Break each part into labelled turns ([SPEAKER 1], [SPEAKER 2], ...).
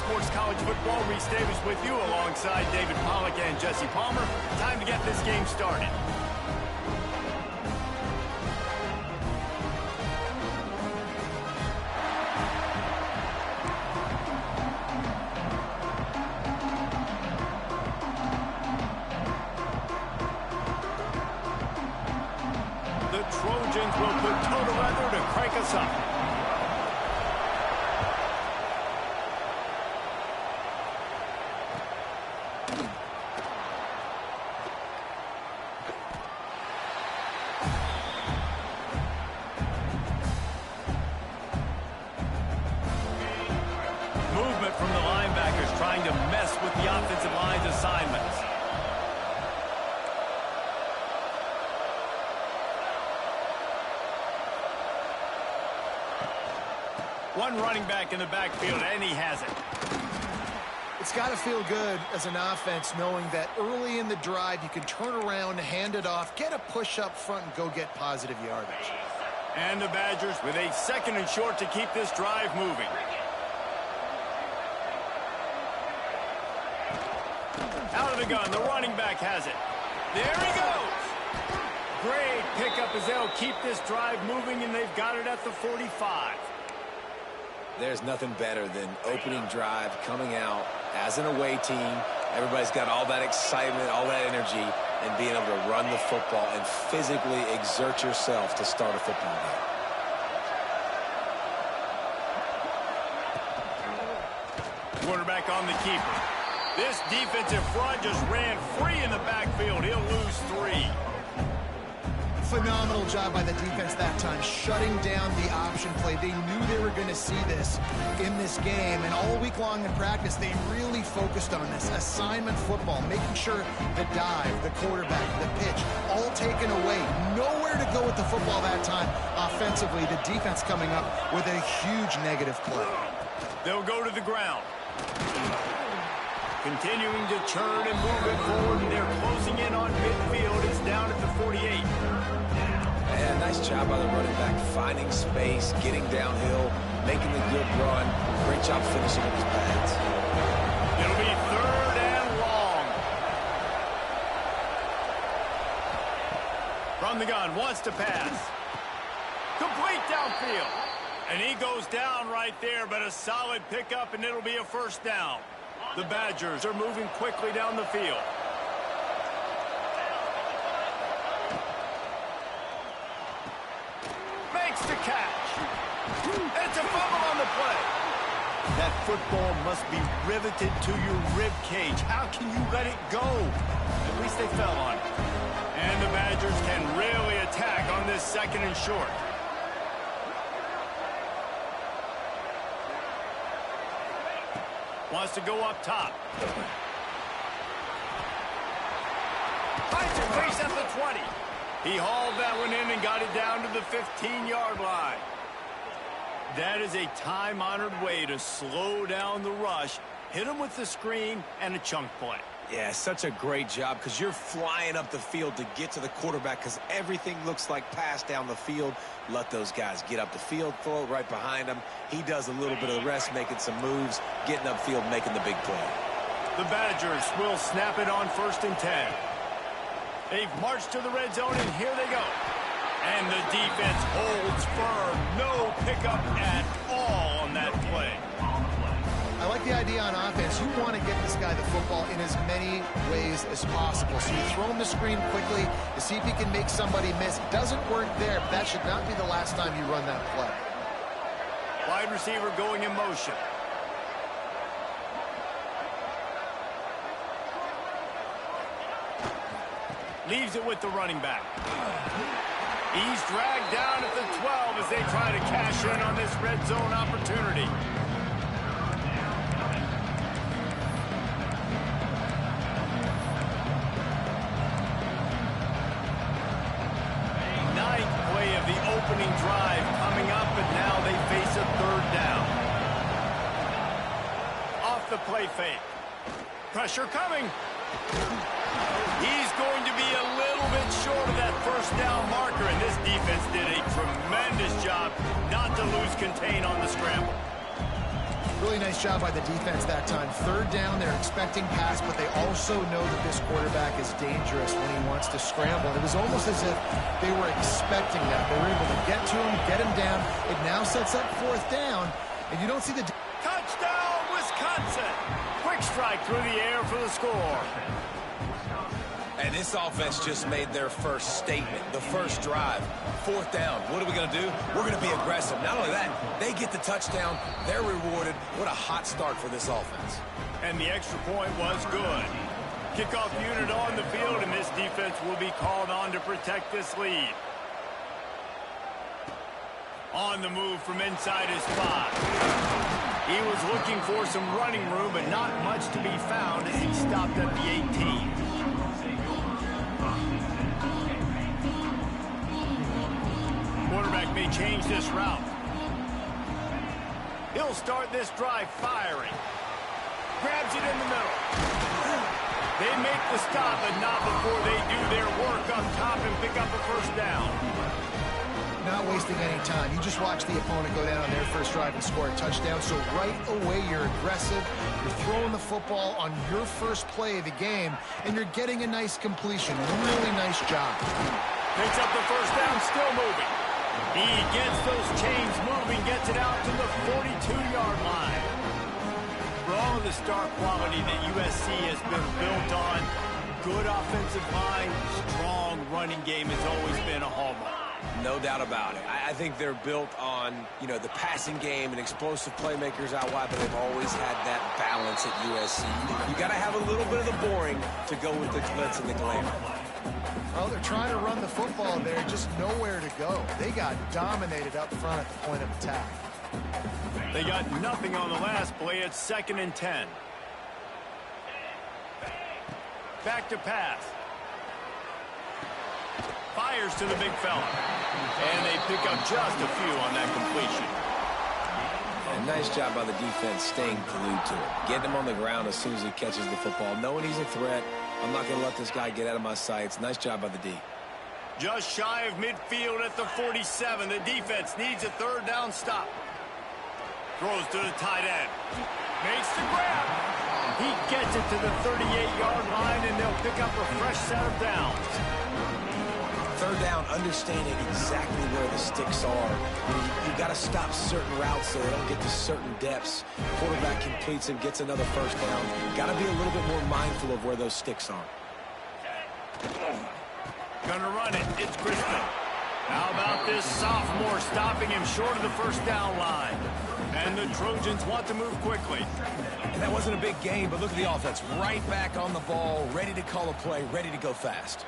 [SPEAKER 1] Sports College Football. Reese Davis with you alongside David Pollack and Jesse Palmer. Time to get this game started. The Trojans will put total weather to crank us up. Movement from the linebackers trying to mess with the offensive line's assignments. One running back in the backfield, and he has it.
[SPEAKER 2] It's got to feel good as an offense knowing that early in the drive you can turn around, hand it off, get a push up front, and go get positive yardage.
[SPEAKER 1] And the Badgers with a 2nd and short to keep this drive moving. Out of the gun, the running back has it. There he goes. Great pickup as they'll keep this drive moving, and they've got it at the 45.
[SPEAKER 3] There's nothing better than opening drive, coming out as an away team. Everybody's got all that excitement, all that energy, and being able to run the football and physically exert yourself to start a football game.
[SPEAKER 1] Quarterback on the keeper. This defensive front just ran free in the backfield. He'll lose 3.
[SPEAKER 2] Phenomenal job by the defense that time, shutting down the option play. They knew they were going to see this in this game, and all week long in practice, they really focused on this assignment football, making sure the dive, the quarterback, the pitch, all taken away. Nowhere to go with the football that time. Offensively, the defense coming up with a huge negative play.
[SPEAKER 1] They'll go to the ground. Continuing to churn and move it forward, and they're closing in on midfield. It's down at the 48.
[SPEAKER 3] Yeah, nice job by the running back, finding space, getting downhill, making the good run. Great job finishing up his pads.
[SPEAKER 1] It'll be 3rd and long. From the gun, wants to pass. Complete downfield. And he goes down right there, but a solid pickup, and it'll be a 1st down. The Badgers are moving quickly down the field. Makes the catch. It's a fumble on the play. That football must be riveted to your rib cage. How can you let it go? At least they fell on it. And the Badgers can really attack on this 2nd and short. Wants to go up top. Finds a crease at the 20. He hauled that one in and got it down to the 15-yard line. That is a time-honored way to slow down the rush, hit him with the screen, and a chunk play.
[SPEAKER 3] Yeah, such a great job because you're flying up the field to get to the quarterback because everything looks like pass down the field. Let those guys get up the field, throw it right behind him. He does a little bit of the rest, making some moves, getting upfield, making the big play.
[SPEAKER 1] The Badgers will snap it on 1st and 10. They've marched to the red zone, and here they go. And the defense holds firm. No pickup at all on that play.
[SPEAKER 2] I like the idea on offense. You want to get this guy the football in as many ways as possible. So you throw him the screen quickly to see if he can make somebody miss. Doesn't work there, but that should not be the last time you run that play.
[SPEAKER 1] Wide receiver going in motion. Leaves it with the running back. He's dragged down at the 12 as they try to cash in on this red zone opportunity. Ninth play of the opening drive coming up, and now they face a 3rd down. Off the play fake. Pressure coming. He's going to be a little bit short of that 1st down marker, and this defense did a tremendous job not to lose contain on the scramble.
[SPEAKER 2] Really nice job by the defense that time. Third down, they're expecting pass, but they also know that this quarterback is dangerous when he wants to scramble. It was almost as if they were expecting that. They were able to get to him, get him down. It now sets up fourth down, and you don't see the...
[SPEAKER 1] Touchdown, Wisconsin! Quick strike through the air for the score.
[SPEAKER 3] And this offense just made their first statement, the first drive. Fourth down. What are we going to do? We're going to be aggressive. Not only that, they get the touchdown. They're rewarded. What a hot start for this offense.
[SPEAKER 1] And the extra point was good. Kickoff unit on the field, and this defense will be called on to protect this lead. On the move from inside his spot. He was looking for some running room, but not much to be found as he stopped at the 18. Quarterback may change this route. He'll start this drive firing. Grabs it in the middle. They make the stop, but not before they do their work up top and pick up a first down.
[SPEAKER 2] Not wasting any time. You just watch the opponent go down on their first drive and score a touchdown. So right away, you're aggressive. You're throwing the football on your first play of the game, and you're getting a nice completion. Really nice job.
[SPEAKER 1] Picks up the first down, still moving. He gets those chains moving, gets it out to the 42-yard line. For all of the star quality that USC has been built on, good offensive line, strong running game has always been a hallmark.
[SPEAKER 3] No doubt about it. I think they're built on, the passing game and explosive playmakers out wide, but they've always had that balance at USC. You got to have a little bit of the boring to go with the glitz and the glamour.
[SPEAKER 2] Well, they're trying to run the football there, just nowhere to go. They got dominated up front at the point of attack.
[SPEAKER 1] They got nothing on the last play. It's 2nd and 10. Back to pass. Fires to the big fella. And they pick up just a few on that completion.
[SPEAKER 3] And nice job by the defense staying glued to it. Getting him on the ground as soon as he catches the football. Knowing he's a threat. I'm not going to let this guy get out of my sights. Nice job by the D.
[SPEAKER 1] Just shy of midfield at the 47. The defense needs a third down stop. Throws to the tight end. Makes the grab. He gets it to the 38-yard line, and they'll pick up a fresh set of downs.
[SPEAKER 3] Third down, understanding exactly where the sticks are. You got to stop certain routes so they don't get to certain depths. Quarterback completes and gets another first down. Got to be a little bit more mindful of where those sticks are.
[SPEAKER 1] Gonna run it. It's Crispin. How about this sophomore stopping him short of the first down line? And the Trojans want to move quickly.
[SPEAKER 3] And that wasn't a big gain, but look at the offense. Right back on the ball, ready to call a play, ready to go fast.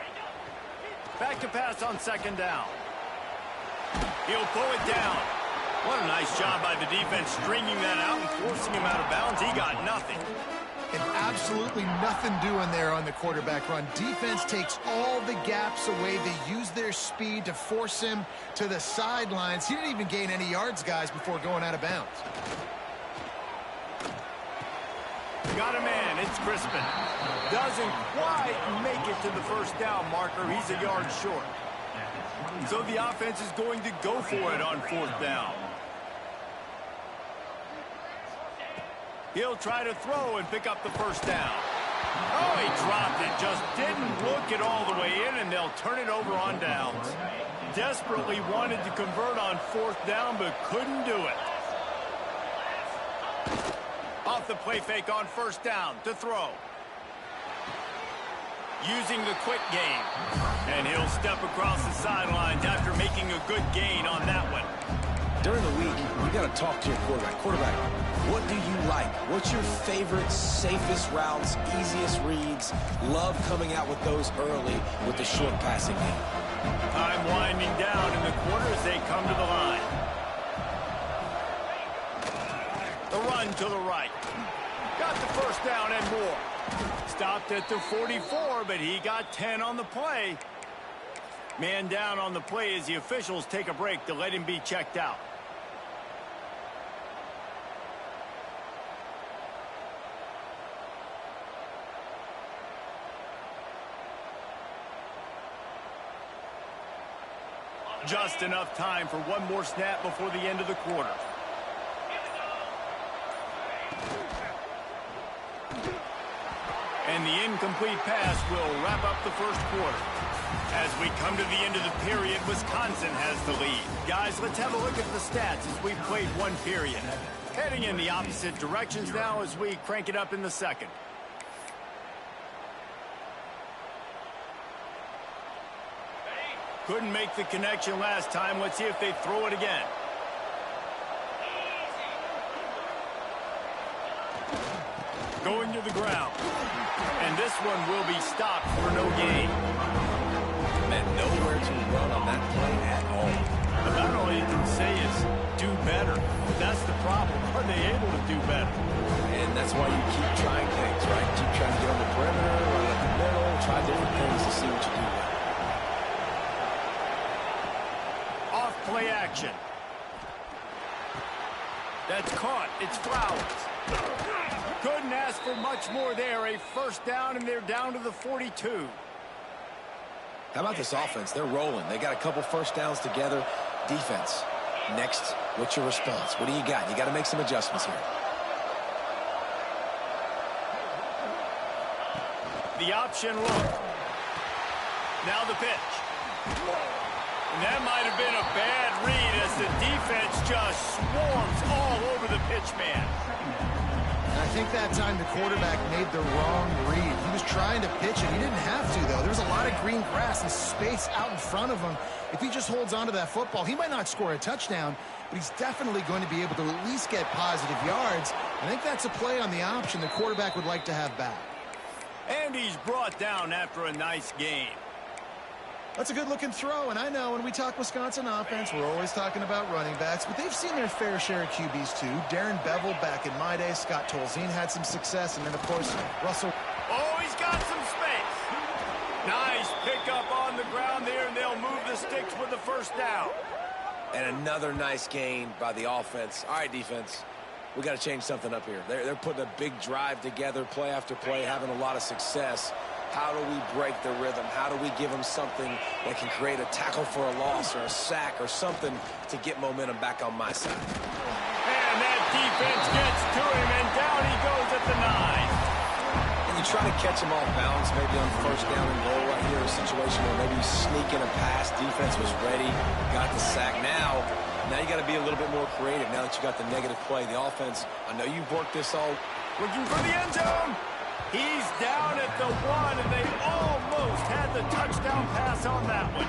[SPEAKER 1] Back to pass on 2nd down. He'll pull it down. What a nice job by the defense stringing that out and forcing him out of bounds. He got nothing.
[SPEAKER 2] And absolutely nothing doing there on the quarterback run. Defense takes all the gaps away. They use their speed to force him to the sidelines. He didn't even gain any yards, guys, before going out of bounds.
[SPEAKER 1] Got a man. It's Crispin. Doesn't quite make it to the first down marker. He's a yard short. So the offense is going to go for it on 4th down. He'll try to throw and pick up the first down. Oh, he dropped it. Just didn't look it all the way in, and they'll turn it over on downs. Desperately wanted to convert on 4th down, but couldn't do it. Off the play fake on 1st down to throw. Using the quick game. And he'll step across the sidelines after making a good gain on that one.
[SPEAKER 3] During the week, you got to talk to your quarterback. Quarterback, what do you like? What's your favorite, safest routes, easiest reads? Love coming out with those early with the short passing game.
[SPEAKER 1] Time winding down in the quarter as they come to the line. The run to the right. Got the first down and more. Stopped at the 44, but he got 10 on the play. Man down on the play as the officials take a break to let him be checked out. Just enough time for one more snap before the end of the quarter. And the incomplete pass will wrap up the first quarter. As we come to the end of the period, Wisconsin has the lead. Guys, let's have a look at the stats as we played one period. Heading in the opposite directions now as we crank it up in the second. Couldn't make the connection last time. Let's see if they throw it again. Going to the ground. And this one will be stopped for no gain.
[SPEAKER 3] Man, nowhere to run on that play at all.
[SPEAKER 1] About all you can say is do better. That's the problem. Are they able to do better?
[SPEAKER 3] And that's why you keep trying things, right? Keep trying to get on the perimeter, run up the middle, try different things to see what you do well.
[SPEAKER 1] Off play action. That's caught. It's Flowers. Couldn't ask for much more there. A first down, and they're down to the 42.
[SPEAKER 3] How about this offense? They're rolling. They got a couple first downs together. Defense. Next, what's your response? What do you got? You got to make some adjustments here.
[SPEAKER 1] The option look. Now the pitch. And that might have been a bad read as the defense just swarms all over the pitch man.
[SPEAKER 2] I think that time the quarterback made the wrong read. He was trying to pitch it. He didn't have to, though. There was a lot of green grass and space out in front of him. If he just holds on to that football, he might not score a touchdown, but he's definitely going to be able to at least get positive yards. I think that's a play on the option the quarterback would like to have back.
[SPEAKER 1] And he's brought down after a nice gain.
[SPEAKER 2] That's a good-looking throw, and I know when we talk Wisconsin offense, we're always talking about running backs, but they've seen their fair share of QBs, too. Darren Bevel back in my day, Scott Tolzien had some success, and then, of course, Russell.
[SPEAKER 1] Oh, he's got some space. Nice pickup on the ground there, and they'll move the sticks with the first down.
[SPEAKER 3] And another nice gain by the offense. All right, defense. We got to change something up here. They're putting a big drive together, play after play, having a lot of success. How do we break the rhythm? How do we give them something that can create a tackle for a loss or a sack or something to get momentum back on my side?
[SPEAKER 1] And that defense gets to him, and down he goes at the 9.
[SPEAKER 3] And you try to catch him off balance, maybe on first down and goal right here, a situation where maybe you sneak in a pass, defense was ready, got the sack. Now you got to be a little bit more creative now that you got the negative play. The offense, I know you've worked this all.
[SPEAKER 1] Looking for the end zone. He's down at the 1, and they almost had the touchdown pass on that one.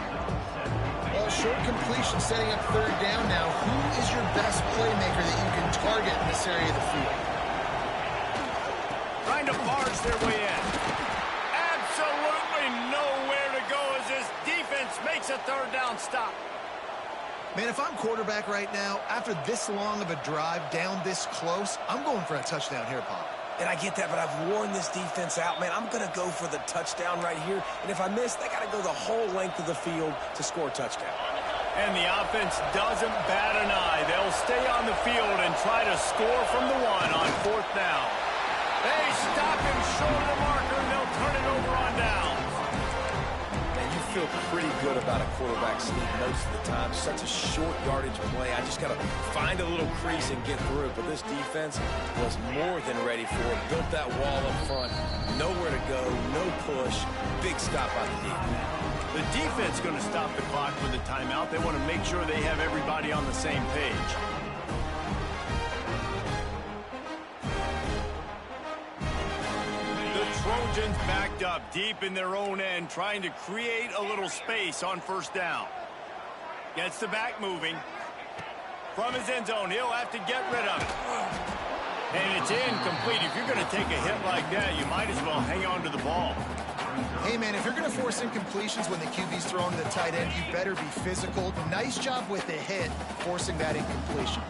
[SPEAKER 2] Well, short completion setting up third down now. Who is your best playmaker that you can target in this area of the field?
[SPEAKER 1] Trying to barge their way in. Absolutely nowhere to go as this defense makes a third down stop.
[SPEAKER 2] Man, if I'm quarterback right now, after this long of a drive down this close, I'm going for a touchdown here, Pop.
[SPEAKER 3] And I get that, but I've worn this defense out, man. I'm going to go for the touchdown right here. And if I miss, they got to go the whole length of the field to score a touchdown.
[SPEAKER 1] And the offense doesn't bat an eye. They'll stay on the field and try to score from the 1 on fourth down. They stop him short of the marker, and they'll turn it over on downs.
[SPEAKER 3] Man, you feel pretty good about a quarterback sneak most of the time. Such a short yardage play. I just got to find a little crease and get through it. But this defense was more than ready for it. Built that wall up front. Nowhere to go. No push. Big stop by the D.
[SPEAKER 1] The defense going to stop the clock with a timeout. They want to make sure they have everybody on the same page. Trojans backed up deep in their own end, trying to create a little space on first down. Gets the back moving. From his end zone, he'll have to get rid of it. And it's incomplete. If you're going to take a hit like that, you might as well hang on to the ball.
[SPEAKER 2] Hey, man, if you're going to force incompletions when the QB's throwing to the tight end, you better be physical. Nice job with the hit, forcing that incompletion.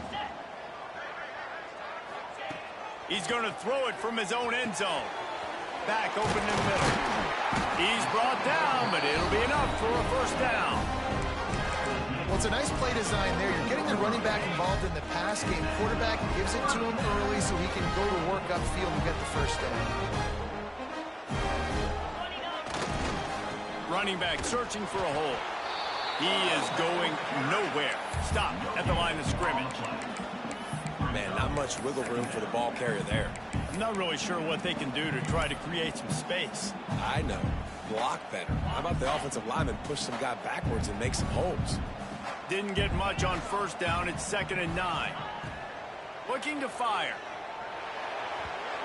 [SPEAKER 1] He's going to throw it from his own end zone. Back open in the middle. He's brought down, but it'll be enough for a first down.
[SPEAKER 2] Well, it's a nice play design there. You're getting the running back involved in the pass game. Quarterback gives it to him early so he can go to work upfield and get the first down.
[SPEAKER 1] Running back searching for a hole. He is going nowhere. Stop at the line of scrimmage.
[SPEAKER 3] Man, not much wiggle room for the ball carrier there.
[SPEAKER 1] I'm not really sure what they can do to try to create some space.
[SPEAKER 3] I know. Block better. How about the offensive lineman push some guy backwards and make some holes?
[SPEAKER 1] Didn't get much on first down. It's 2nd and 9. Looking to fire.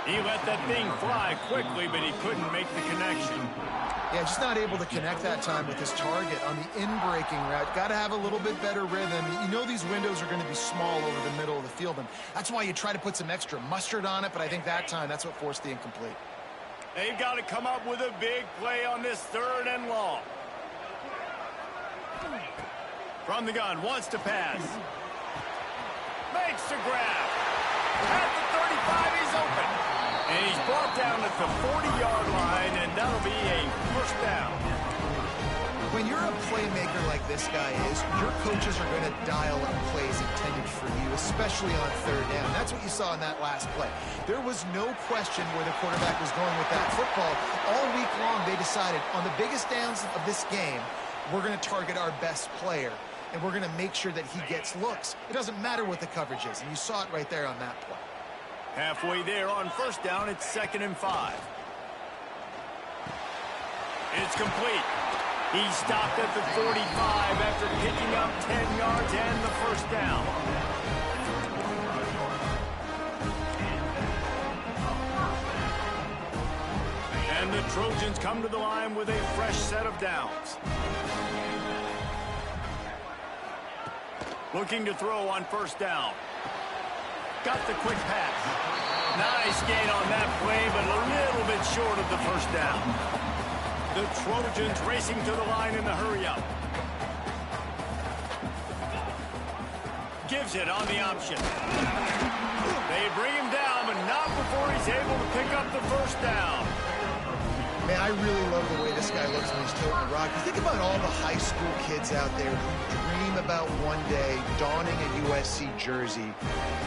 [SPEAKER 1] He let that thing fly quickly, but he couldn't make the connection.
[SPEAKER 2] Yeah, just not able to connect that time with his target on the in-breaking route. Got to have a little bit better rhythm. You know these windows are going to be small over the middle of the field, and that's why you try to put some extra mustard on it, but I think that time that's what forced the incomplete.
[SPEAKER 1] They've got to come up with a big play on this 3rd and long. From the gun, wants to pass. Makes the grab. At the 35, he's open. And he's brought down at the 40-yard line, and that'll be a first down.
[SPEAKER 2] When you're a playmaker like this guy is, your coaches are going to dial up plays intended for you, especially on 3rd down. That's what you saw in that last play. There was no question where the quarterback was going with that football. All week long, they decided on the biggest downs of this game, we're going to target our best player, and we're going to make sure that he gets looks. It doesn't matter what the coverage is, and you saw it right there on that play.
[SPEAKER 1] Halfway there on first down, it's 2nd and 5. It's complete. He stopped at the 45 after picking up 10 yards and the first down. And the Trojans come to the line with a fresh set of downs. Looking to throw on first down. Got the quick pass. Nice gain on that play, but a little bit short of the first down. The Trojans racing to the line in the hurry-up. Gives it on the option. They bring him down, but not before he's able to pick up the first down.
[SPEAKER 2] Man, I really love the way this guy looks when he's toting the rock. You think about all the high school kids out there who dream about one day donning a USC jersey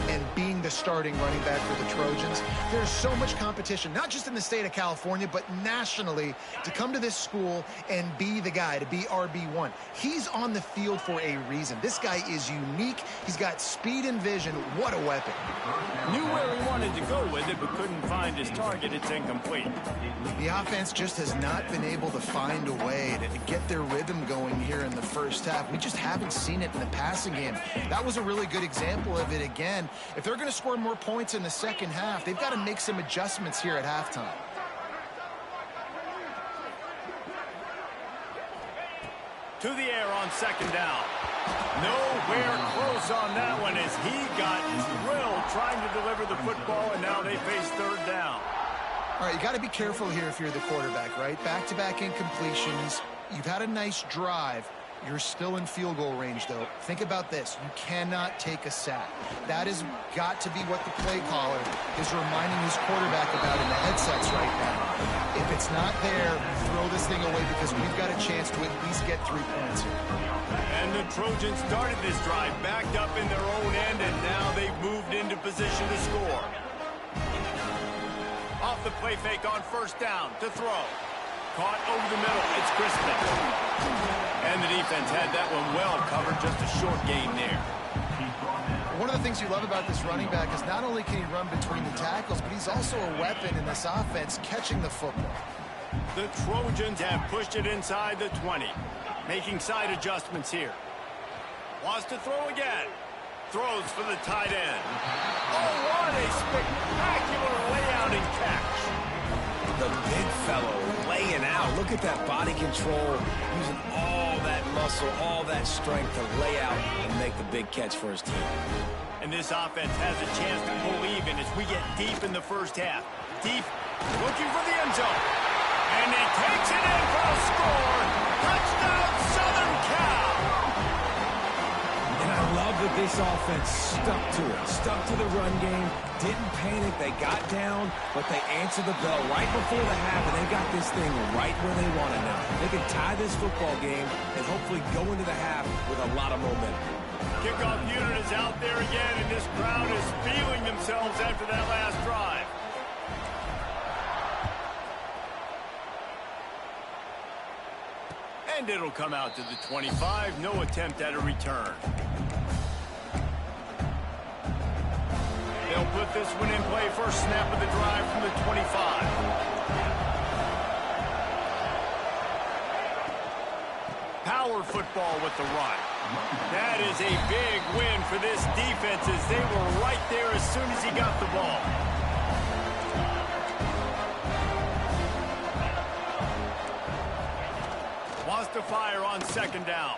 [SPEAKER 2] and being the starting running back for the Trojans. There's so much competition, not just in the state of California, but nationally, to come to this school and be the guy, to be RB1. He's on the field for a reason. This guy is unique. He's got speed and vision. What a weapon.
[SPEAKER 1] Knew where he wanted to go with it, but couldn't find his target. It's incomplete.
[SPEAKER 2] The offense just has not been able to find a way to get their rhythm going here in the first half. We just haven't seen it in the passing game. That was a really good example of it again. If they're going to score more points in the second half, they've got to make some adjustments here at halftime.
[SPEAKER 1] To the air on second down. Nowhere close on that one as he got drilled trying to deliver the football, and now they face 3rd down.
[SPEAKER 2] All right, you got to be careful here if you're the quarterback, right? Back-to-back incompletions. You've had a nice drive. You're still in field goal range, though. Think about this. You cannot take a sack. That has got to be what the play caller is reminding his quarterback about in the headsets right now. If it's not there, throw this thing away because we've got a chance to at least get 3 points here.
[SPEAKER 1] And the Trojans started this drive backed up in their own end, and now they've moved into position to score. Off the play fake on first down to throw. Caught over the middle. It's Crispin. And the defense had that one well covered. Just a short gain there.
[SPEAKER 2] One of the things you love about this running back is not only can he run between the tackles, but he's also a weapon in this offense catching the football.
[SPEAKER 1] The Trojans have pushed it inside the 20. Making side adjustments here. Wants to throw again. Throws for the tight end. Oh, what a spectacular layout and catch.
[SPEAKER 3] The big fellow laying out. Look at that body control, using all that muscle, all that strength to lay out and make the big catch for his team.
[SPEAKER 1] And this offense has a chance to pull even as we get deep in the first half. Deep, looking for the end zone. And he takes it in for a score. Touchdown, Southern Cal.
[SPEAKER 3] And I love that this offense stuck to it, stuck to the run game, didn't panic, they got down, but they answered the bell right before the half, and they got this thing right where they want it now. They can tie this football game and hopefully go into the half with a lot of momentum.
[SPEAKER 1] Kickoff unit is out there again, and this crowd is feeling themselves after that last drive. And it'll come out to the 25. No attempt at a return. They'll put this one in play first snap of the drive from the 25. Power football with the run. That is a big win for this defense as they were right there as soon as he got the ball. Wants to fire on second down.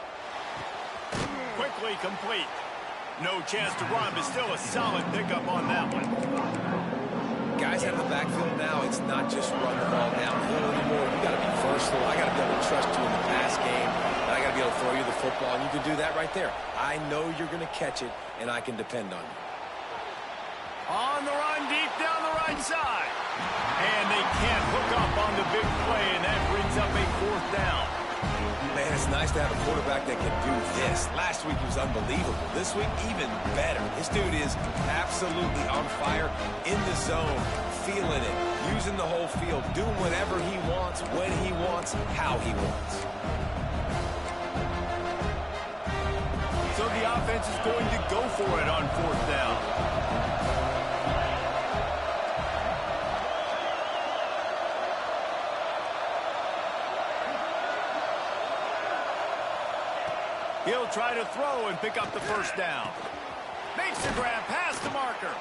[SPEAKER 1] Quickly complete. No chance to run, but still a solid pickup on that one.
[SPEAKER 3] Guys out of the backfield now, it's not just run the ball downhill anymore. You got to be versatile. I got to be able to trust you in the pass game. And I got to be able to throw you the football, and you can do that right there. I know you're going to catch it, and I can depend on you.
[SPEAKER 1] On the run, deep down the right side. And they can't hook up on the big play, and that brings up a fourth down.
[SPEAKER 3] Man, it's nice to have a quarterback that can do this. Last week he was unbelievable. This week, even better. This dude is absolutely on fire, in the zone, feeling it, using the whole field, doing whatever he wants, when he wants, how he wants.
[SPEAKER 1] So the offense is going to go for it on fourth down. He'll try to throw and pick up the first down. Makes the grab past the marker.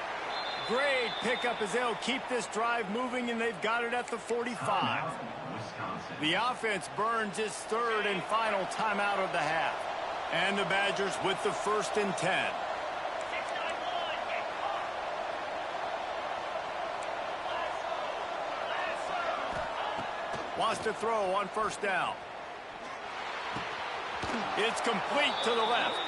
[SPEAKER 1] Great pickup as they'll keep this drive moving, and they've got it at the 45. The offense burns its third and final timeout of the half. And the Badgers with the 1st and 10. Wants to throw on first down. It's complete to the left.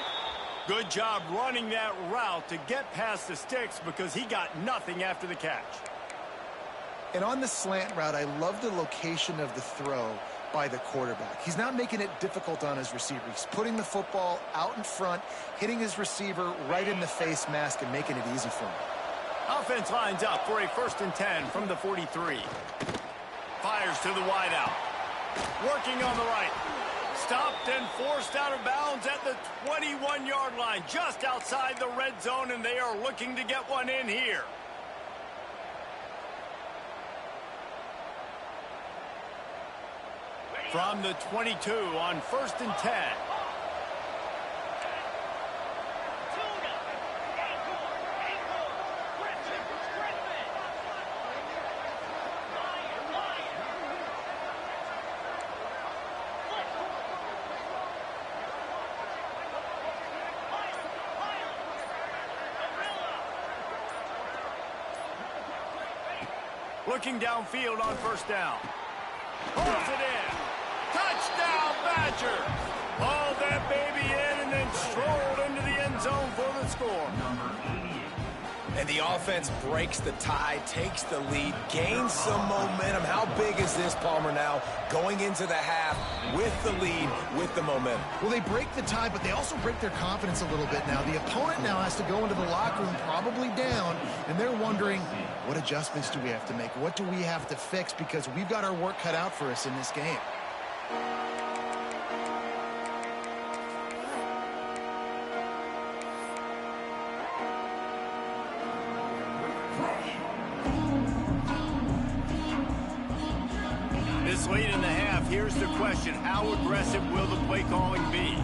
[SPEAKER 1] Good job running that route to get past the sticks because he got nothing after the catch.
[SPEAKER 2] And on the slant route, I love the location of the throw by the quarterback. He's not making it difficult on his receiver. He's putting the football out in front, hitting his receiver right in the face mask and making it easy for him.
[SPEAKER 1] Offense lines up for a 1st and 10 from the 43. Fires to the wideout. Working on the right. Stopped and forced out of bounds at the 21-yard line, just outside the red zone, and they are looking to get one in here. From the 22 on 1st and 10. Looking downfield on first down. Pulls it in. Touchdown, Badger. Hauled that baby in and then strolled into the end zone for the score.
[SPEAKER 3] And the offense breaks the tie, takes the lead, gains some momentum. How big is this, Palmer, now going into the half with the lead, with the momentum?
[SPEAKER 2] Well, they break the tie, but they also break their confidence a little bit now. The opponent now has to go into the locker room probably down, and they're wondering, what adjustments do we have to make? What do we have to fix? Because we've got our work cut out for us in this game.
[SPEAKER 1] This late in the half, here's the question. How aggressive will the play calling be?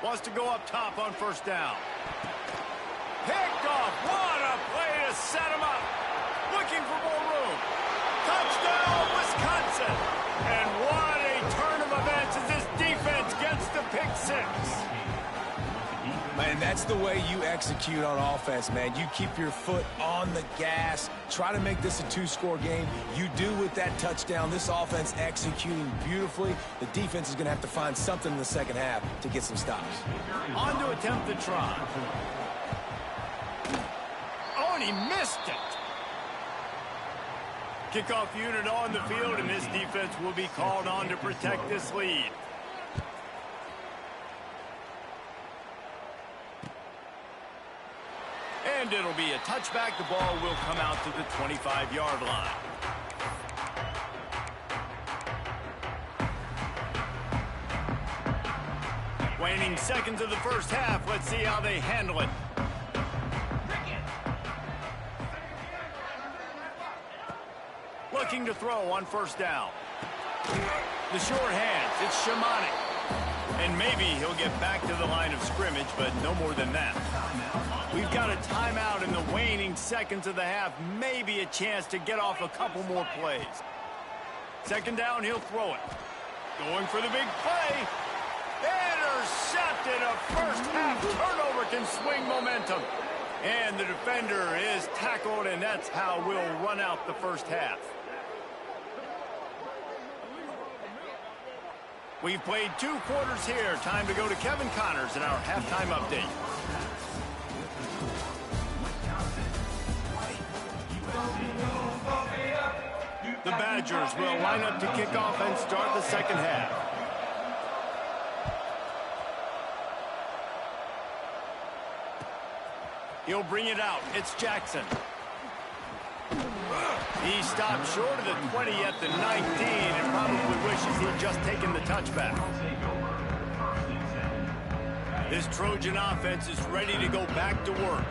[SPEAKER 1] Wants to go up top on first down. Picked off. What a play to set him up. Looking for more room. Touchdown, Wisconsin. And what a turn of events as this defense gets the pick six.
[SPEAKER 3] Man, that's the way you execute on offense, man. You keep your foot on the gas. Try to make this a two-score game. You do with that touchdown. This offense executing beautifully. The defense is going to have to find something in the second half to get some stops.
[SPEAKER 1] On to attempt the try. Oh, and he missed it. Kickoff unit on the field, and this defense will be called on to protect this lead. And it'll be a touchback. The ball will come out to the 25-yard line. Waning seconds of the first half. Let's see how they handle it. Looking to throw on first down. The short hands, it's shamanic. And maybe he'll get back to the line of scrimmage, but no more than that. We've got a timeout in the waning seconds of the half. Maybe a chance to get off a couple more plays. Second down, he'll throw it. Going for the big play. Intercepted. A first half turnover can swing momentum. And the defender is tackled, and that's how we'll run out the first half. We've played 2 quarters here. Time to go to Kevin Connors in our halftime update. The Badgers will line up to kick off and start the second half. He'll bring it out. It's Jackson. He stopped short of the 20 at the 19 and probably wishes he'd just taken the touchback. This Trojan offense is ready to go back to work.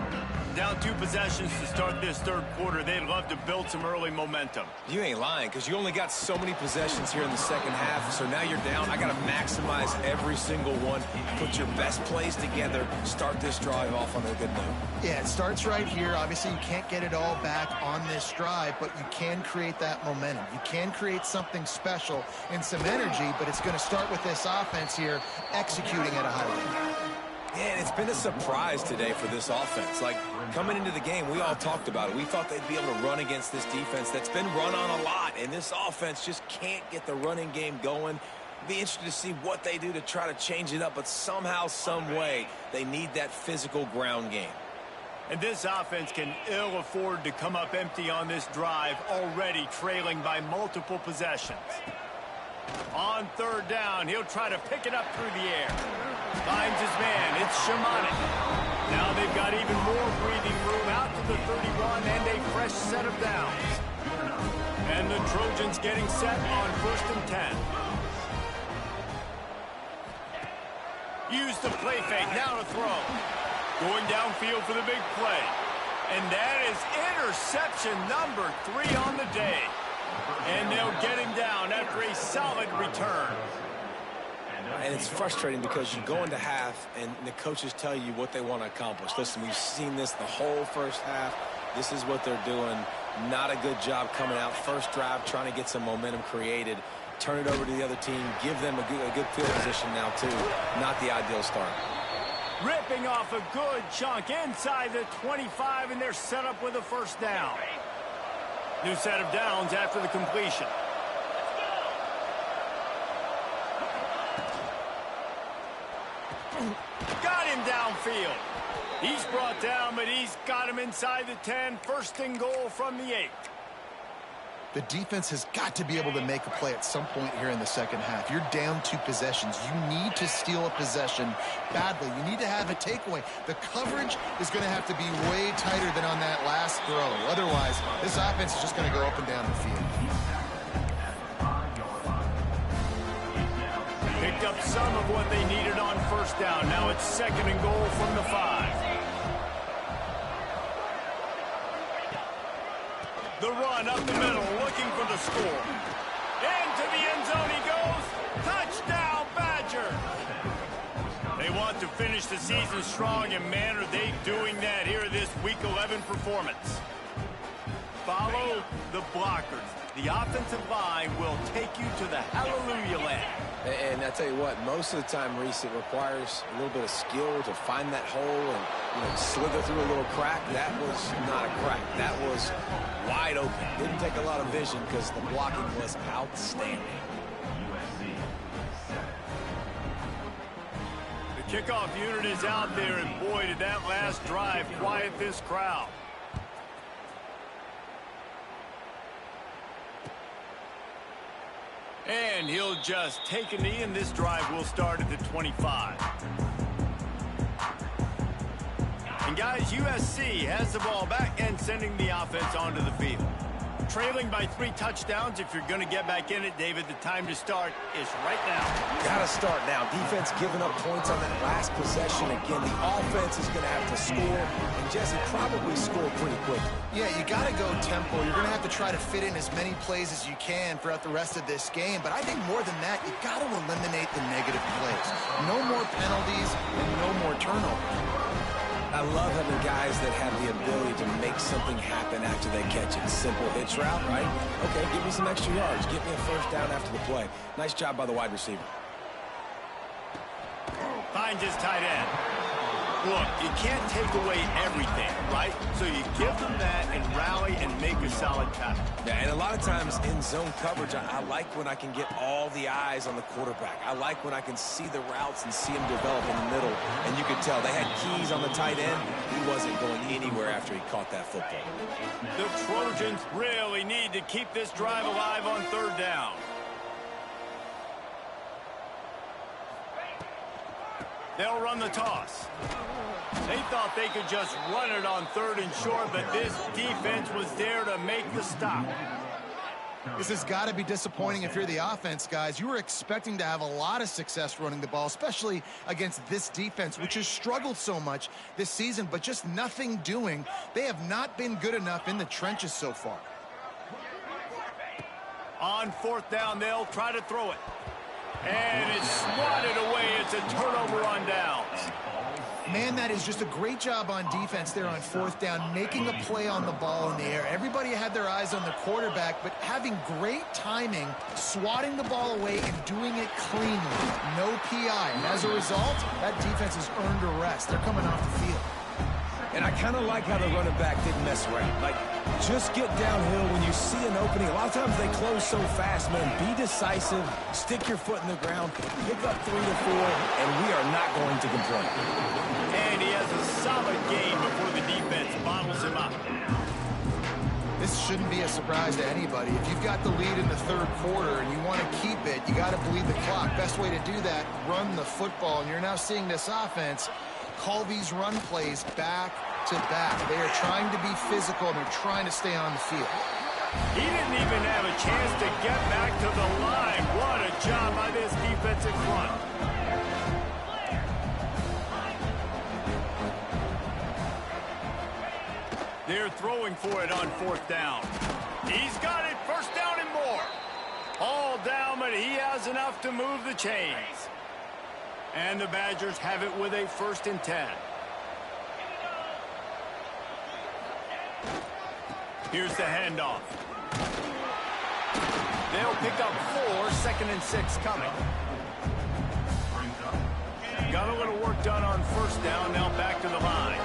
[SPEAKER 1] Down 2 possessions to start this third quarter. They'd love to build some early momentum.
[SPEAKER 3] You ain't lying, because you only got so many possessions here in the second half, so now you're down. I got to maximize every single one. Put your best plays together. Start this drive off on a good note.
[SPEAKER 2] Yeah, it starts right here. Obviously, you can't get it all back on this drive, but you can create that momentum. You can create something special and some energy, but it's going to start with this offense here executing at a high level.
[SPEAKER 3] Yeah, and it's been a surprise today for this offense. Like, coming into the game, we all talked about it. We thought they'd be able to run against this defense that's been run on a lot, and this offense just can't get the running game going. Be interested to see what they do to try to change it up, but somehow, some way, they need that physical ground game.
[SPEAKER 1] And this offense can ill afford to come up empty on this drive, already trailing by multiple possessions. On third down, he'll try to pick it up through the air. Finds his man. It's shamanic. Now they've got even more breathing room out to the 31 and a fresh set of downs. And the Trojans getting set on 1st and 10. Use the play fake. Now to throw. Going downfield for the big play. And that is interception number 3 on the day. And they'll get him down after a solid return.
[SPEAKER 3] And it's frustrating because you go into half and the coaches tell you what they want to accomplish. Listen, we've seen this the whole first half. This is what they're doing. Not a good job coming out. First drive, trying to get some momentum created. Turn it over to the other team. Give them a good field position now, too. Not the ideal start.
[SPEAKER 1] Ripping off a good chunk inside the 25, and they're set up with a first down. New set of downs after the completion. Got him downfield. He's brought down, but he's got him inside the 10. 1st and goal from the 8.
[SPEAKER 2] The defense has got to be able to make a play at some point here in the second half. You're down 2 possessions. You need to steal a possession badly. You need to have a takeaway. The coverage is going to have to be way tighter than on that last throw. Otherwise, this offense is just going to go up and down the field.
[SPEAKER 1] Picked up some of what they needed on first down. Now it's 2nd and goal from the 5. The run up the middle, looking for the score. Into the end zone he goes. Touchdown, Badger. They want to finish the season strong, and man, are they doing that here this Week 11 performance. Follow the blockers. The offensive line will take you to the hallelujah land.
[SPEAKER 3] And I tell you what, most of the time, Reese, it requires a little bit of skill to find that hole and slither through a little crack. That was not a crack. That was wide open. Didn't take a lot of vision because the blocking was outstanding.
[SPEAKER 1] The kickoff unit is out there, and boy, did that last drive quiet this crowd. And he'll just take a knee, and this drive will start at the 25. And guys, USC has the ball back and sending the offense onto the field. trailing by 3 touchdowns. If you're going to get back in it, David, the time to start is right now.
[SPEAKER 3] Gotta start now. Defense giving up points on that last possession. Again, the offense is going to have to score, and Jesse probably score pretty quickly.
[SPEAKER 2] Yeah, you got to go tempo. You're going to have to try to fit in as many plays as you can throughout the rest of this game. But I think more than that, you got to eliminate the negative plays. No more penalties and no more turnovers.
[SPEAKER 3] I love having guys that have the ability to make something happen after they catch it. Simple hitch route, right? Okay, give me some extra yards. Get me a first down after the play. Nice job by the wide receiver.
[SPEAKER 1] Finds his tight end. Look, you can't take away everything, right? So you give them that and rally and make a solid tackle.
[SPEAKER 3] Yeah, and a lot of times in zone coverage, I like when I can get all the eyes on the quarterback. I like when I can see the routes and see them develop in the middle. And you could tell they had keys on the tight end. He wasn't going anywhere after he caught that football.
[SPEAKER 1] The Trojans really need to keep this drive alive on 3rd down. They'll run the toss. They thought they could just run it on 3rd and short, but this defense was there to make the stop.
[SPEAKER 2] This has got to be disappointing if you're the offense, guys. You were expecting to have a lot of success running the ball, especially against this defense, which has struggled so much this season, but just nothing doing. They have not been good enough in the trenches so far.
[SPEAKER 1] On 4th down, they'll try to throw it. And it's swatted away. It's a turnover on downs.
[SPEAKER 2] Man, that is just a great job on defense there on 4th down, making a play on the ball in the air. Everybody had their eyes on the quarterback, but having great timing, swatting the ball away and doing it cleanly. No PI. And as a result, that defense has earned a rest. They're coming off the field.
[SPEAKER 3] And I kind of like how the running back didn't mess around. Like, just get downhill when you see an opening. A lot of times they close so fast, man. Be decisive, stick your foot in the ground, pick up 3 to 4, and we are not going to complain.
[SPEAKER 1] And he has a solid game before the defense bottles him up.
[SPEAKER 2] This shouldn't be a surprise to anybody. If you've got the lead in the 3rd quarter and you want to keep it, you got to bleed the clock. Best way to do that, run the football. And you're now seeing this offense call these run plays back to back. They are trying to be physical, and they're trying to stay on the field.
[SPEAKER 1] He didn't even have a chance to get back to the line. What a job by this defensive front. They're throwing for it on 4th down. He's got it, 1st down and more. All down, but he has enough to move the chains. And the Badgers have it with a 1st and 10. Here's the handoff. They'll pick up 4, 2nd and 6 coming. Got a little work done on 1st down, now back to the line.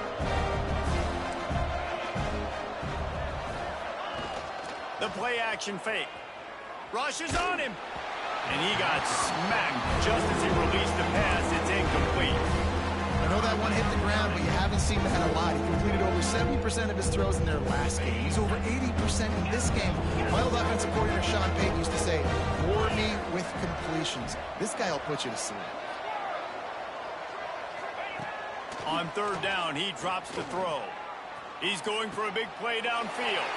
[SPEAKER 1] The play action fake. Rushes on him. And he got smacked just as he released the pass. It's incomplete.
[SPEAKER 2] I know that one hit the ground, but you haven't seen that a lot. He completed over 70% of his throws in their last game. He's over 80% in this game. My old offensive coordinator, Sean Payton, used to say, bore me with completions. This guy will put you to sleep.
[SPEAKER 1] On 3rd down, he drops the throw. He's going for a big play downfield.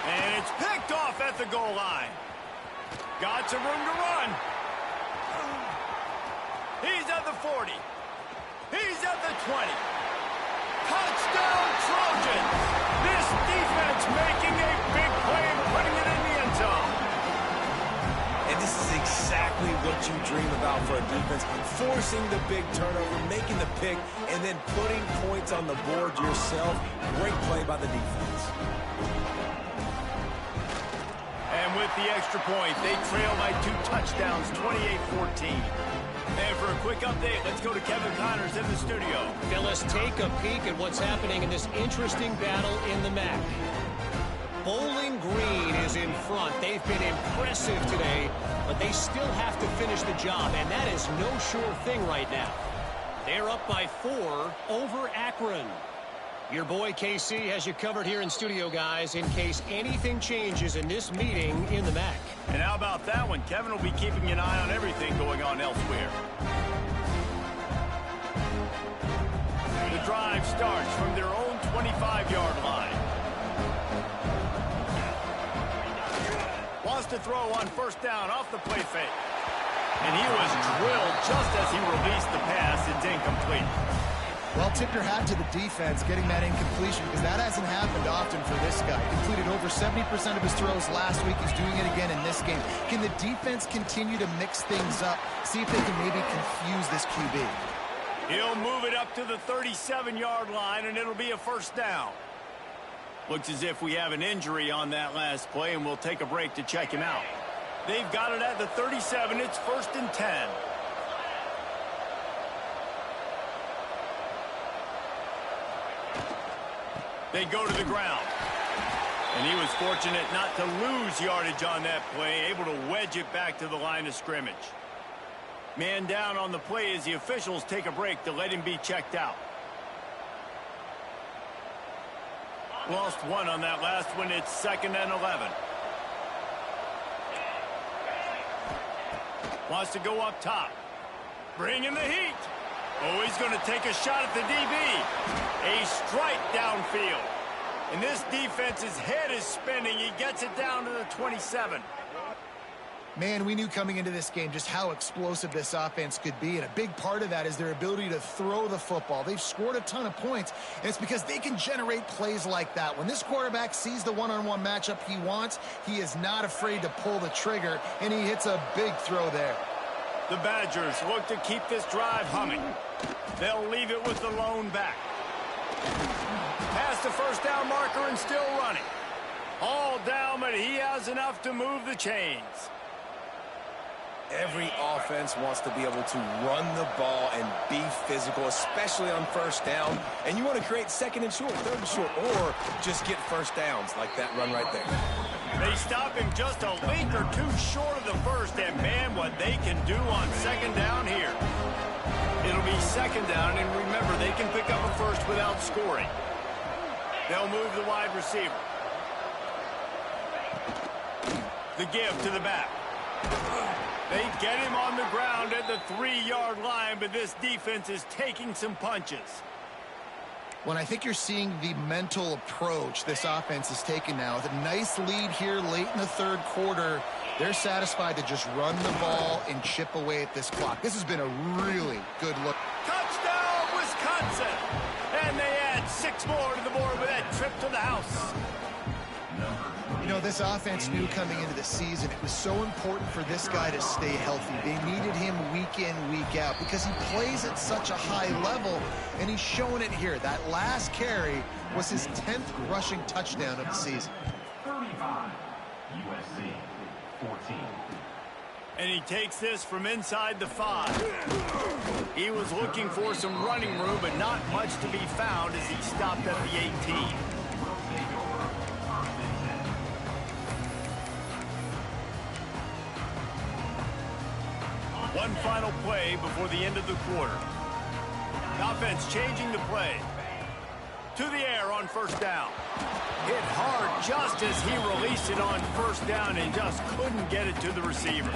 [SPEAKER 1] And it's picked off at the goal line. Got some room to run. He's at the 40. He's at the 20. Touchdown, Trojans! This defense making a big play and putting it in the end zone.
[SPEAKER 3] And this is exactly what you dream about for a defense. Forcing the big turnover, making the pick, and then putting points on the board yourself. Great play by the defense.
[SPEAKER 1] And with the extra point, they trail by 2 touchdowns, 28-14. And for a quick update, let's go to Kevin Connors in the studio.
[SPEAKER 4] Phyllis, take a peek at what's happening in this interesting battle in the MAC. Bowling Green is in front. They've been impressive today, but they still have to finish the job, and that is no sure thing right now. They're up by 4 over Akron. Your boy KC has you covered here in studio, guys, in case anything changes in this meeting in the MAC.
[SPEAKER 1] And how about that one? Kevin will be keeping an eye on everything going on elsewhere. The drive starts from their own 25-yard line. to throw on first down off the play fake. And he was drilled just as he released the pass. It's incomplete.
[SPEAKER 2] Well, tip your hat to the defense getting that incompletion, because that hasn't happened often for this guy. Completed over 70% of his throws last week. He's doing it again in this game. Can the defense continue to mix things up? See if they can maybe confuse this QB.
[SPEAKER 1] He'll move it up to the 37-yard line, and it'll be a first down. Looks as if we have an injury on that last play, and we'll take a break to check him out. They've got it at the 37. It's 1st and 10. They go to the ground. And he was fortunate not to lose yardage on that play, able to wedge it back to the line of scrimmage. Man down on the play as the officials take a break to let him be checked out. Lost one on that last one. It's 2nd and 11. Wants to go up top. Bring in the heat. Oh, he's going to take a shot at the DB. A strike downfield. And this defense's head is spinning. He gets it down to the 27.
[SPEAKER 2] Man, we knew coming into this game just how explosive this offense could be, and a big part of that is their ability to throw the football. They've scored a ton of points, and it's because they can generate plays like that. When this quarterback sees the one-on-one matchup he wants, he is not afraid to pull the trigger, and he hits a big throw there.
[SPEAKER 1] The Badgers look to keep this drive humming. They'll leave it with the lone back. Past the first down marker and still running. All down, but he has enough to move the chains.
[SPEAKER 3] Every offense wants to be able to run the ball and be physical, especially on first down. And you want to create 2nd and short, 3rd and short, or just get first downs like that run right there.
[SPEAKER 1] They stop him just a link or two short of the first, and man, what they can do on 2nd down here. It'll be 2nd down, and remember, they can pick up a first without scoring. They'll move the wide receiver. The give to the back. They get him on the ground at the 3-yard line, but this defense is taking some punches.
[SPEAKER 2] When I think you're seeing the mental approach this offense is taking now, with a nice lead here late in the 3rd quarter, they're satisfied to just run the ball and chip away at this clock. This has been a really good look.
[SPEAKER 1] Touchdown, Wisconsin! And they add 6 more to the board with that trip to the house.
[SPEAKER 2] You know, this offense knew coming into the season it was so important for this guy to stay healthy. They needed him week in, week out because he plays at such a high level, and he's showing it here. That last carry was his 10th rushing touchdown of the season.
[SPEAKER 5] 35, USC, 14.
[SPEAKER 1] And he takes this from inside the 5. He was looking for some running room, but not much to be found as he stopped at the 18. One final play before the end of the quarter. Offense changing the play. To the air on first down. Hit hard just as he released it on first down and just couldn't get it to the receiver.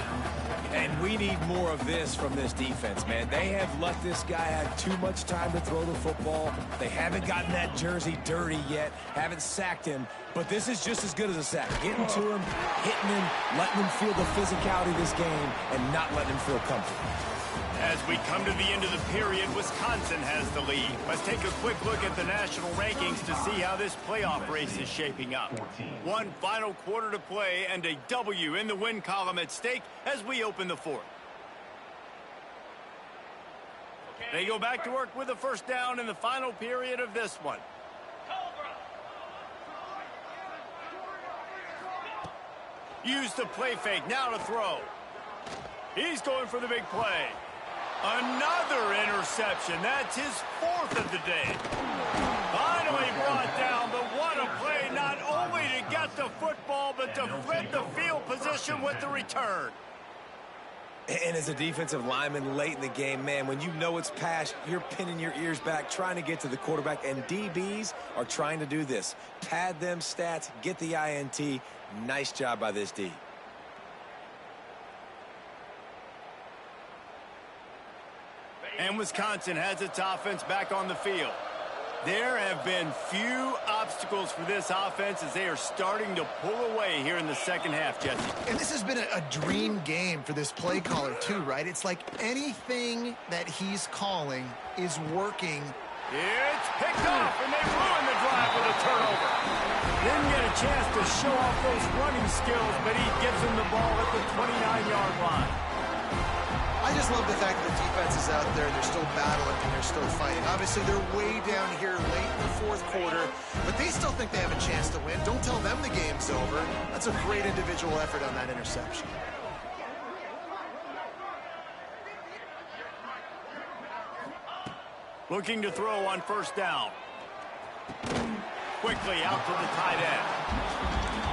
[SPEAKER 3] And we need more of this from this defense, man. They have let this guy have too much time to throw the football. They haven't gotten that jersey dirty yet, haven't sacked him. But this is just as good as a sack. Getting to him, hitting him, letting him feel the physicality of this game, and not letting him feel comfortable.
[SPEAKER 1] As we come to the end of the period, Wisconsin has the lead. Let's take a quick look at the national rankings to see how this playoff race is shaping up. One final quarter to play and a W in the win column at stake as we open the 4th. They go back to work with a first down in the final period of this one. Use the play fake, now to throw. He's going for the big play. Another interception. That's his 4th of the day. Finally brought down, but what a play, not only to get the football, but to flip the field position with the return.
[SPEAKER 3] And as a defensive lineman late in the game, man, when you know it's past, you're pinning your ears back, trying to get to the quarterback, and DBs are trying to do this. Pad them stats, get the INT. Nice job by this D.
[SPEAKER 1] And Wisconsin has its offense back on the field. There have been few obstacles for this offense as they are starting to pull away here in the second half, Jesse.
[SPEAKER 2] And this has been a dream game for this play caller too, right? It's like anything that he's calling is working.
[SPEAKER 1] It's picked off, and they ruin the drive with a turnover. Didn't get a chance to show off those running skills, but he gives them the ball at the 29-yard line.
[SPEAKER 2] I just love the fact that the defense is out there and they're still battling and they're still fighting. Obviously, they're way down here late in the fourth quarter, but they still think they have a chance to win. Don't tell them the game's over. That's a great individual effort on that interception.
[SPEAKER 1] Looking to throw on first down. Quickly out to the tight end.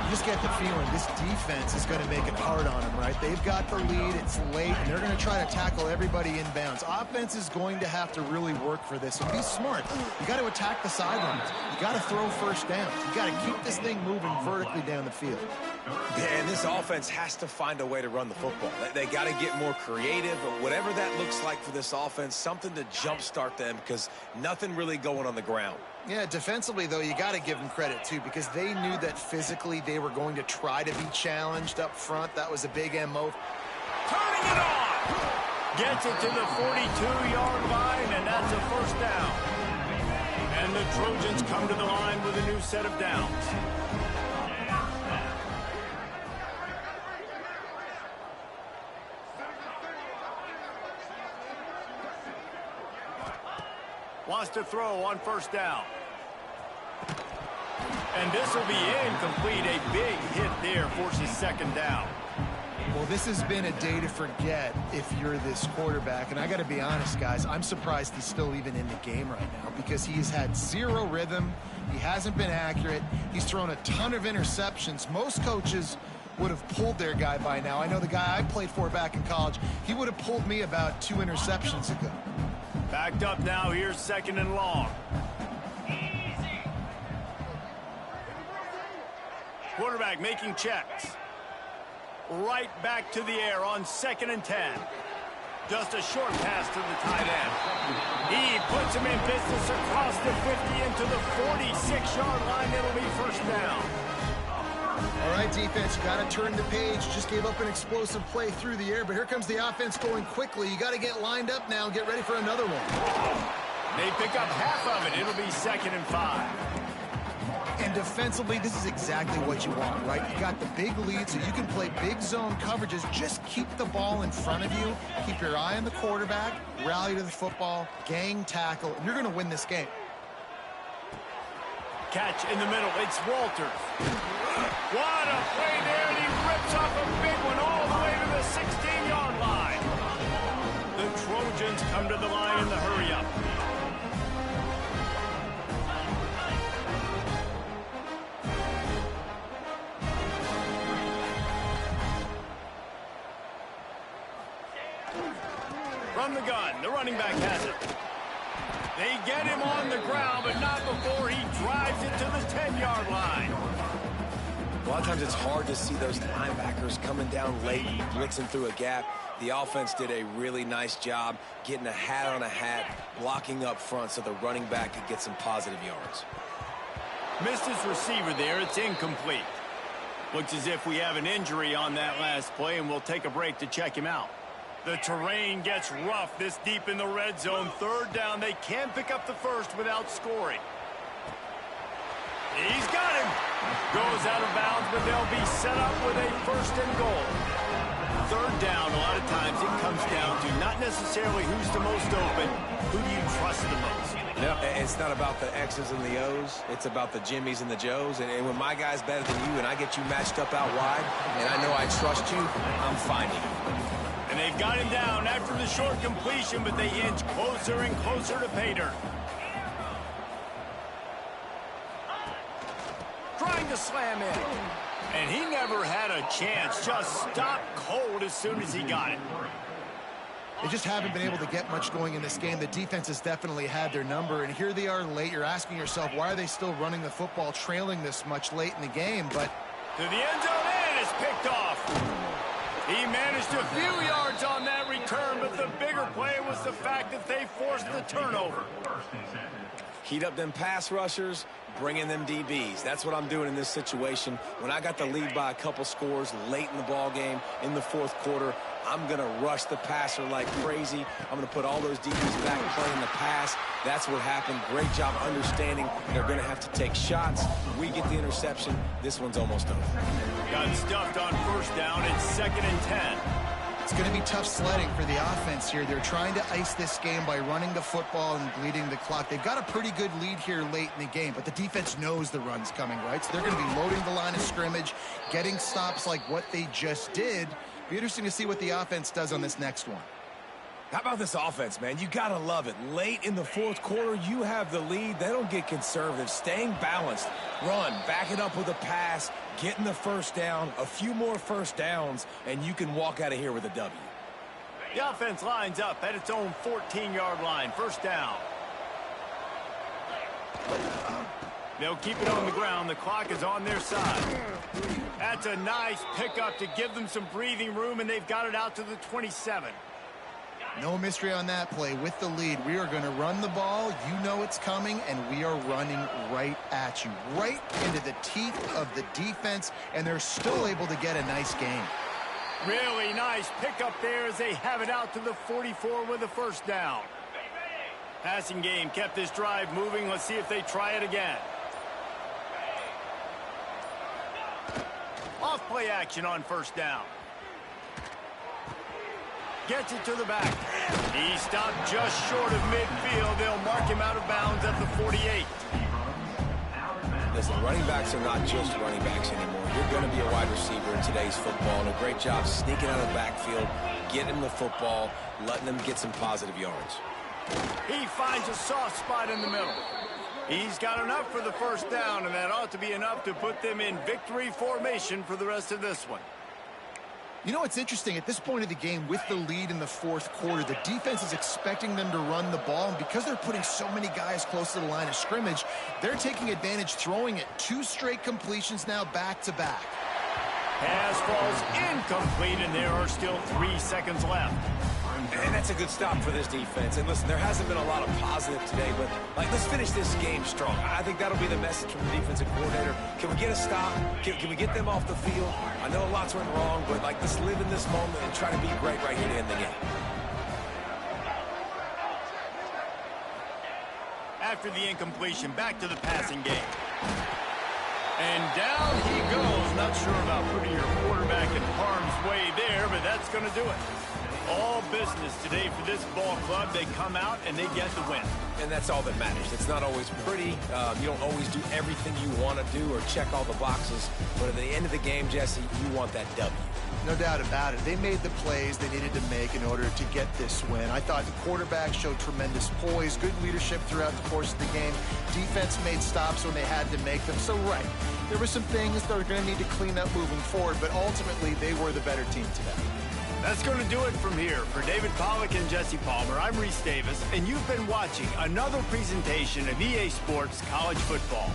[SPEAKER 2] You just get the feeling this defense is going to make it hard on them, right? They've got the lead, it's late, and they're going to try to tackle everybody inbounds. Offense is going to have to really work for this, and be smart. You got to attack the sidelines. You got to throw first downs. You got to keep this thing moving vertically down the field.
[SPEAKER 3] Yeah, and this offense has to find a way to run the football. They got to get more creative, but whatever that looks like for this offense, something to jumpstart them because nothing really going on the ground.
[SPEAKER 2] Yeah, defensively, though, you got to give them credit, too, because they knew that physically they were going to try to be challenged up front. That was a big MO.
[SPEAKER 1] Turning it on! Gets it to the 42-yard line, and that's a first down. And the Trojans come to the line with a new set of downs. Wants to throw on first down. And this will be incomplete. A big hit there forces second down.
[SPEAKER 2] Well, this has been a day to forget if you're this quarterback. And I got to be honest, guys, I'm surprised he's still even in the game right now because he's had zero rhythm. He hasn't been accurate. He's thrown a ton of interceptions. Most coaches would have pulled their guy by now. I know the guy I played for back in college, he would have pulled me about 2 interceptions ago.
[SPEAKER 1] Backed up now, here's second and long. Quarterback making checks. Right back to the air on 2nd and 10. Just a short pass to the tight end. He puts him in business across the 50 into the 46-yard line. It'll be first down.
[SPEAKER 2] All right, defense, you got to turn the page. Just gave up an explosive play through the air, but here comes the offense going quickly. You got to get lined up now and get ready for another one.
[SPEAKER 1] They pick up half of it. It'll be 2nd and 5.
[SPEAKER 2] And defensively, this is exactly what you want, right? You got the big lead, so you can play big zone coverages. Just keep the ball in front of you. Keep your eye on the quarterback. Rally to the football. Gang tackle. And you're going to win this game.
[SPEAKER 1] Catch in the middle. It's Walters. What a play there, and he rips off a big one all the way to the 16-yard line. The Trojans come to the line in the hurry-up. From the gun, the running back has it. They get him on the ground, but not before he drives it to the 10-yard line.
[SPEAKER 3] A lot of times it's hard to see those linebackers coming down late, blitzing through a gap. The offense did a really nice job getting a hat on a hat, blocking up front so the running back could get some positive yards.
[SPEAKER 1] Missed his receiver there. It's incomplete. Looks as if we have an injury on that last play, and we'll take a break to check him out. The terrain gets rough this deep in the red zone. 3rd down. They can pick up the first without scoring. He's got him. Goes out of bounds, but they'll be set up with a 1st and goal. 3rd down, a lot of times it comes down to not necessarily who's the most open, who do you trust the most?
[SPEAKER 3] No, it's not about the X's and the O's. It's about the Jimmys and the Joes. And when my guy's better than you and I get you matched up out wide, and I know I trust you, I'm finding you.
[SPEAKER 1] And they've got him down after the short completion, but they inch closer and closer to pay dirt. Trying to slam in. And he never had a chance. Just stopped cold as soon as he got it.
[SPEAKER 2] They just haven't been able to get much going in this game. The defense has definitely had their number, and here they are late. You're asking yourself, why are they still running the football, trailing this much late in the game? But
[SPEAKER 1] to the end zone, and it's picked off. He managed a few yards on that return. return, but the bigger play was the fact that they forced the turnover.
[SPEAKER 3] Heat up them pass rushers, bring in them DBs. That's what I'm doing in this situation. When I got the lead by a couple scores late in the ball game in the fourth quarter, I'm going to rush the passer like crazy. I'm going to put all those DBs back playing the pass. That's what happened. Great job understanding they're going to have to take shots. We get the interception. This one's almost over.
[SPEAKER 1] Got stuffed on first down. It's 2nd and 10.
[SPEAKER 2] It's going to be tough sledding for the offense here. They're trying to ice this game by running the football and bleeding the clock. They've got a pretty good lead here late in the game, but the defense knows the run's coming, right? So they're going to be loading the line of scrimmage, getting stops like what they just did. Be interesting to see what the offense does on this next one.
[SPEAKER 6] How about this offense, man? You got to love it. Late in the fourth quarter, you have the lead. They don't get conservative. Staying balanced. Run, back it up with a pass, getting the first down, a few more first downs, and you can walk out of here with a W.
[SPEAKER 1] The offense lines up at its own 14-yard line. First down. They'll keep it on the ground. The clock is on their side. That's a nice pickup to give them some breathing room, and they've got it out to the 27.
[SPEAKER 2] No mystery on that play. With the lead, we are going to run the ball. You know it's coming, and we are running right at you, right into the teeth of the defense, and they're still able to get a nice gain.
[SPEAKER 1] Really nice pickup there as they have it out to the 44 with a first down. Passing game kept this drive moving. Let's see if they try it again. Off play action on first down. Gets it to the back. He stopped just short of midfield. They'll mark him out of bounds at the 48.
[SPEAKER 3] Listen, running backs are not just running backs anymore. You're going to be a wide receiver in today's football, and a great job sneaking out of the backfield, getting the football, letting them get some positive yards.
[SPEAKER 1] He finds a soft spot in the middle. He's got enough for the first down, and that ought to be enough to put them in victory formation for the rest of this one.
[SPEAKER 2] You know what's interesting? At this point of the game, with the lead in the fourth quarter, the defense is expecting them to run the ball, and because they're putting so many guys close to the line of scrimmage, they're taking advantage, throwing it. 2 straight completions now back-to-back.
[SPEAKER 1] Pass falls incomplete, and there are still 3 seconds left.
[SPEAKER 3] And that's a good stop for this defense. And listen, there hasn't been a lot of positive today, but let's finish this game strong. I think that'll be the message from the defensive coordinator. Can we get a stop? Can we get them off the field? I know lots went wrong, but let's live in this moment and try to be great right here to end the game.
[SPEAKER 1] After the incompletion, back to the passing game. And down he goes. Not sure about putting your quarterback in harm's way there, but that's going to do it. All business today for this ball club. They come out and they get the win.
[SPEAKER 3] And that's all that matters. It's not always pretty. You don't always do everything you want to do or check all the boxes. But at the end of the game, Jesse, you want that W.
[SPEAKER 2] No doubt about it. They made the plays they needed to make in order to get this win. I thought the quarterback showed tremendous poise, good leadership throughout the course of the game. Defense made stops when they had to make them. So, right, there were some things that are going to need to clean up moving forward, but ultimately they were the better team today.
[SPEAKER 1] That's going to do it from here. For David Pollack and Jesse Palmer, I'm Reese Davis, and you've been watching another presentation of EA Sports College Football.